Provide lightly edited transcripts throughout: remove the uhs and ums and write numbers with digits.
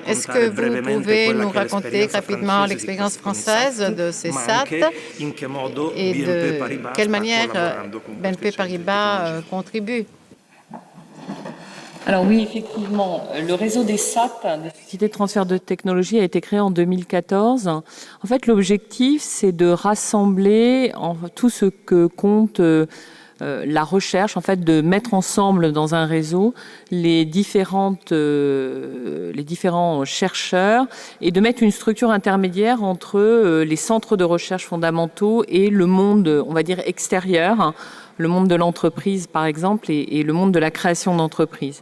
Est-ce que vous pouvez nous raconter rapidement l'expérience française de ces SAT et de quelle manière BNP Paribas contribue? Alors oui, effectivement, le réseau des SAT, des sociétés de transfert de technologie, a été créé en 2014. En fait, l'objectif, c'est de rassembler tout ce que compte la recherche, en fait, de mettre ensemble dans un réseau les différents chercheurs et de mettre une structure intermédiaire entre les centres de recherche fondamentaux et le monde, on va dire, extérieur, le monde de l'entreprise, par exemple, et le monde de la création d'entreprise.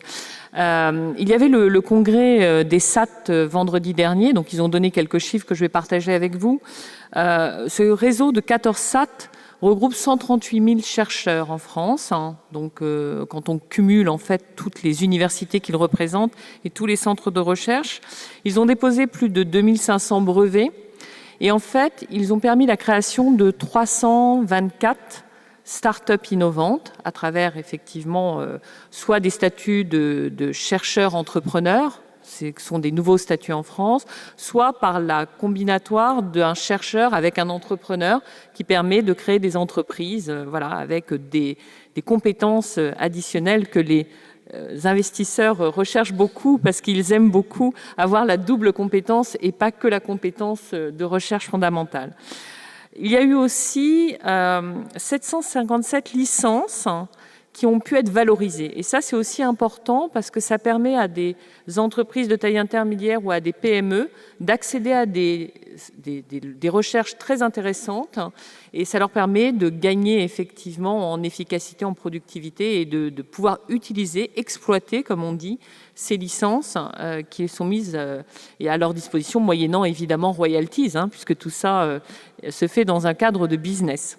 Il y avait le congrès des SAT vendredi dernier, donc ils ont donné quelques chiffres que je vais partager avec vous. Ce réseau de 14 SAT regroupe 138 000 chercheurs en France. Donc, quand on cumule en fait toutes les universités qu'ils représentent et tous les centres de recherche, ils ont déposé plus de 2500 brevets. Et en fait, ils ont permis la création de 324 start-up innovantes à travers effectivement soit des statuts de chercheurs entrepreneurs, ce sont des nouveaux statuts en France, soit par la combinatoire d'un chercheur avec un entrepreneur qui permet de créer des entreprises voilà, avec des compétences additionnelles que les investisseurs recherchent beaucoup parce qu'ils aiment beaucoup avoir la double compétence et pas que la compétence de recherche fondamentale. Il y a eu aussi 757 licences qui ont pu être valorisées. Et ça, c'est aussi important parce que ça permet à des entreprises de taille intermédiaire ou à des PME d'accéder à des recherches très intéressantes et ça leur permet de gagner effectivement en efficacité, en productivité et de pouvoir utiliser, exploiter, comme on dit, ces licences qui sont mises et à leur disposition, moyennant évidemment royalties, puisque tout ça se fait dans un cadre de business.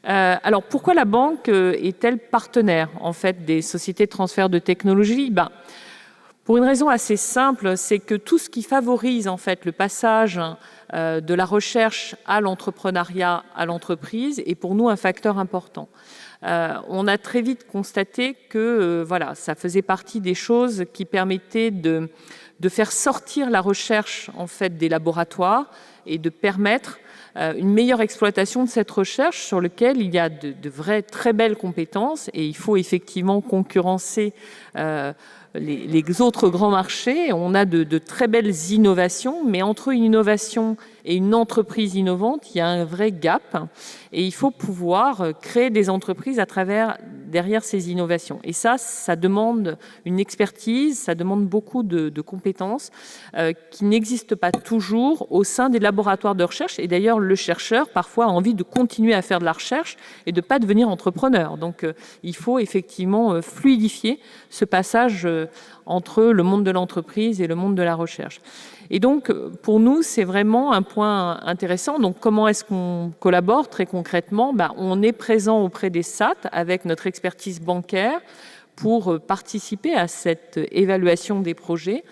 Alors, pourquoi la banque est-elle partenaire en fait des sociétés de transfert de technologie? Pour une raison assez simple, c'est que tout ce qui favorise en fait le passage de la recherche à l'entrepreneuriat, à l'entreprise, est pour nous un facteur important. On a très vite constaté que voilà, ça faisait partie des choses qui permettaient de faire sortir la recherche en fait des laboratoires et de permettre une meilleure exploitation de cette recherche sur laquelle il y a de vraies très belles compétences et il faut effectivement concurrencer les autres grands marchés. On a de très belles innovations, mais entre une innovation et une entreprise innovante, il y a un vrai gap et il faut pouvoir créer des entreprises derrière ces innovations. Et ça demande une expertise, ça demande beaucoup de compétences qui n'existent pas toujours au sein des laboratoires de recherche. Et d'ailleurs, le chercheur, parfois, a envie de continuer à faire de la recherche et de ne pas devenir entrepreneur. Donc, il faut effectivement fluidifier ce passage entre le monde de l'entreprise et le monde de la recherche. Et donc, pour nous, c'est vraiment un point intéressant. Donc, comment est-ce qu'on collabore très concrètement? On est présent auprès des SAT avec notre expertise bancaire pour participer à cette évaluation des projets.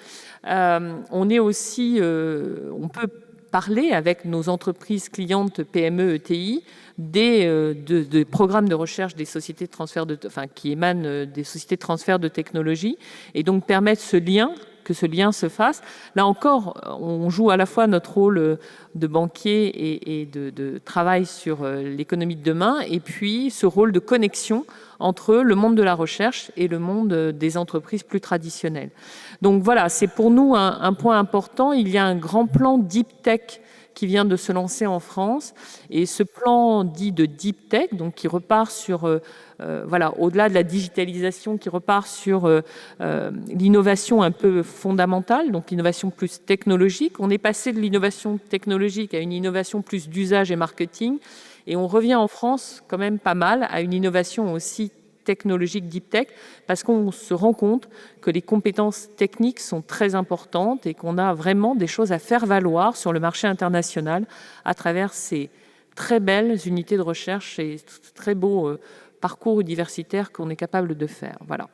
On est aussi, on peut parler avec nos entreprises clientes PME, ETI, des programmes de recherche des sociétés de transfert qui émanent des sociétés de transfert de technologie et donc permettre que ce lien se fasse. Là encore, on joue à la fois notre rôle de banquier et de travail sur l'économie de demain, et puis ce rôle de connexion entre le monde de la recherche et le monde des entreprises plus traditionnelles. Donc voilà, c'est pour nous un point important. Il y a un grand plan Deep Tech qui vient de se lancer en France. Et ce plan dit de Deep Tech, donc qui repart sur, voilà, au-delà de la digitalisation, qui repart sur l'innovation un peu fondamentale, donc l'innovation plus technologique. On est passé de l'innovation technologique à une innovation plus d'usage et marketing. Et on revient en France quand même pas mal à une innovation aussi technologique Deep Tech, parce qu'on se rend compte que les compétences techniques sont très importantes et qu'on a vraiment des choses à faire valoir sur le marché international à travers ces très belles unités de recherche et très beaux parcours universitaires qu'on est capable de faire. Voilà.